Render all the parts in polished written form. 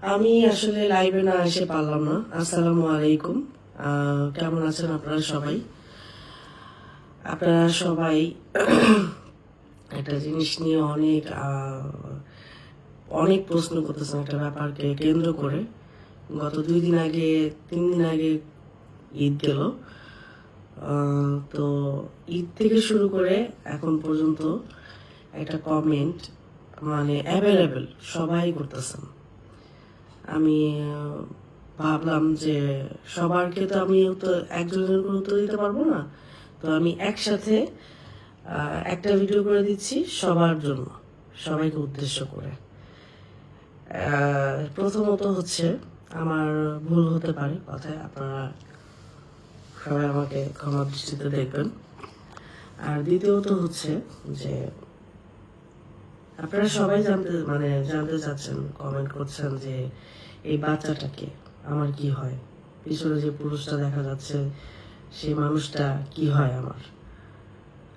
আমি আসলে লাইভে না এসে পারলাম না। আসসালামু আলাইকুম। কেমন আছেন আপনারা সবাই? আপনারা সবাই একটা জিনিস নিয়ে অনেক প্রশ্ন করতেছেন একটা ব্যাপারকে কেন্দ্র করে। গত 3 দিন আগে ঈদ গেল। তো ঈদ থেকে শুরু করে এখন পর্যন্ত একটা কমেন্ট মানে অ্যাভেলেবেল সবাই করতেছেন। আমি ভাবলাম যে সবারকে তো আমি একজনের করে উত্তর দিতে পারবো না, তো আমি একসাথে একটা ভিডিও করে দিচ্ছি সবার জন্য, সবাইকে উদ্দেশ্য করে। প্রথমত হচ্ছে, আমার ভুল হতে পারে কথায়, আপনারা সবাই আমাকে ক্ষমা দৃষ্টিতে দেখবেন। আর দ্বিতীয়ত হচ্ছে যে আপনারা সবাই জানতে চাচ্ছেন, কমেন্ট করছেন যে এই বাচ্চাটাকে আমার কি হয়, পিছনে যে পুরুষটা দেখা যাচ্ছে সেই মানুষটা কি হয় আমার।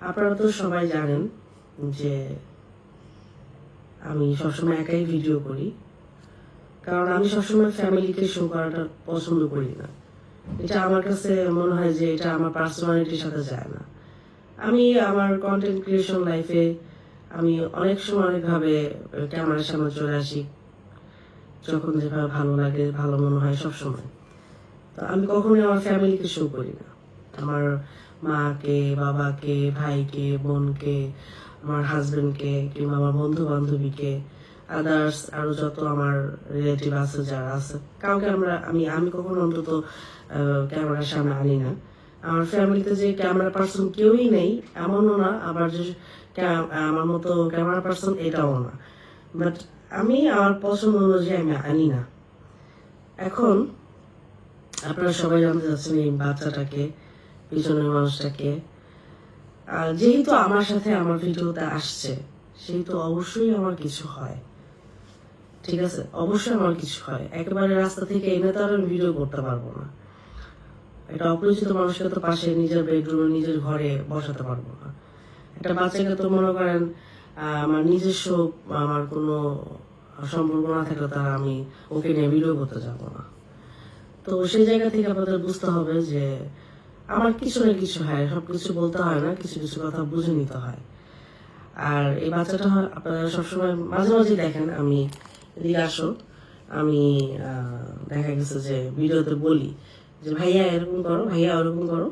আপনারা তো সবাই জানেন যে আমি সবসময় একাই ভিডিও করি, কারণ আমি সবসময় ফ্যামিলিকে শো করাটা পছন্দ করি না। এটা আমার কাছে মনে হয় যে এটা আমার পার্সোনালিটির সাথে যায় না। আমি আমার কন্টেন্ট ক্রিয়েশন লাইফে আমি অনেক সময় অনেকভাবে ক্যামেরার সামনে চলে আসি, যখন যেভাবে ভালো লাগে, ভালো মনে হয় সবসময়। তো আমি কখনোই আমার ফ্যামিলিকে শো করি না। আমার মাকে, বাবাকে, ভাইকে, বোনকে, আমার হাজবেন্ডকে, কিংবা আমার বন্ধু বান্ধবীকে, আদার্স আরো যত আমার রিলেটিভ আছে যারা আছে, কাউকে আমি কখনো অন্তত ক্যামেরার সামনে আনি না। আমার ফ্যামিলিতে যে ক্যামেরা পার্সন কেউই নেই এমনও না, আবার যে আমার মতো ক্যামেরা পার্সন এটাও না। বাট আমি আমার পছন্দ অনুযায়ী আমি আনি না। এখন আপনারা সবাই জানতে চাচ্ছেন এই বাচ্চাটাকে, পিছনের মানুষটাকে। যেহেতু আমার সাথে আমার ভিডিওতে আসছে, সেহেতু অবশ্যই আমার কিছু হয়। ঠিক আছে, অবশ্যই আমার কিছু হয়। একেবারে রাস্তা থেকে এনে তো আর আমি ভিডিও করতে পারবো না। একটা অপরিচিত মানুষকে তো পাশে নিজের বেডরুমে, নিজের ঘরে বসাতে পারবো না। একটা বাচ্চাকে তো মনে করেন আমার নিজস্ব আমার কোনো সম্পর্ক না থাকলে তার আমি ওকে নিয়ে ভিডিও করতে যাবো না। তো সেই জায়গা থেকে আপনাদের বুঝতে হবে যে আমার কিছু না কিছু হয়, সবকিছু বলতে হয় না, কিছু কিছু কথা বুঝে নিতে হয়। আর এই বাচ্চাটা আপনারা সবসময় মাঝে মাঝে দেখেন, আমি এদিকে আসো, আমি দেখা গেছে যে ভিডিওতে বলি যে ভাইয়া এরকম করো, ভাইয়া ওরকম করো।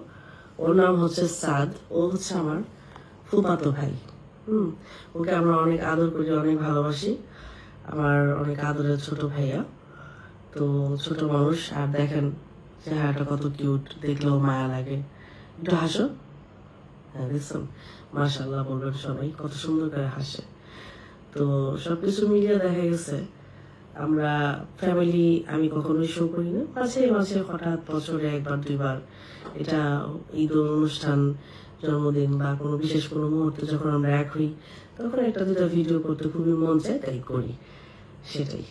ওর নাম হচ্ছে সাদ, ও হচ্ছে আমার ফুফাতো ভাই। ওকে আমরা অনেক আদর করি, অনেক ভালোবাসি, আমার অনেক আদরের ছোট ভাইয়া। তো ছোট মানুষ, আর দেখেন চেহারাটা কত কিউট, দেখলেও মায়া লাগে। একটু হাসো, হ্যাঁ দেখছেন, মাশাআল্লাহ বলবেন সবাই, কত সুন্দর করে হাসে। তো সবকিছু মিলিয়ে দেখা গেছে আমরা ফ্যামিলি আমি কখনোই শো করি না। মাঝে মাঝে হঠাৎ বছরে একবার দুইবার, এটা ঈদ অনুষ্ঠান, জন্মদিন বা কোনো বিশেষ কোনো মুহূর্তে যখন আমরা এক হই, তখন একটা দুটা ভিডিও করতে খুবই মন চায়, তাই করি, সেটাই।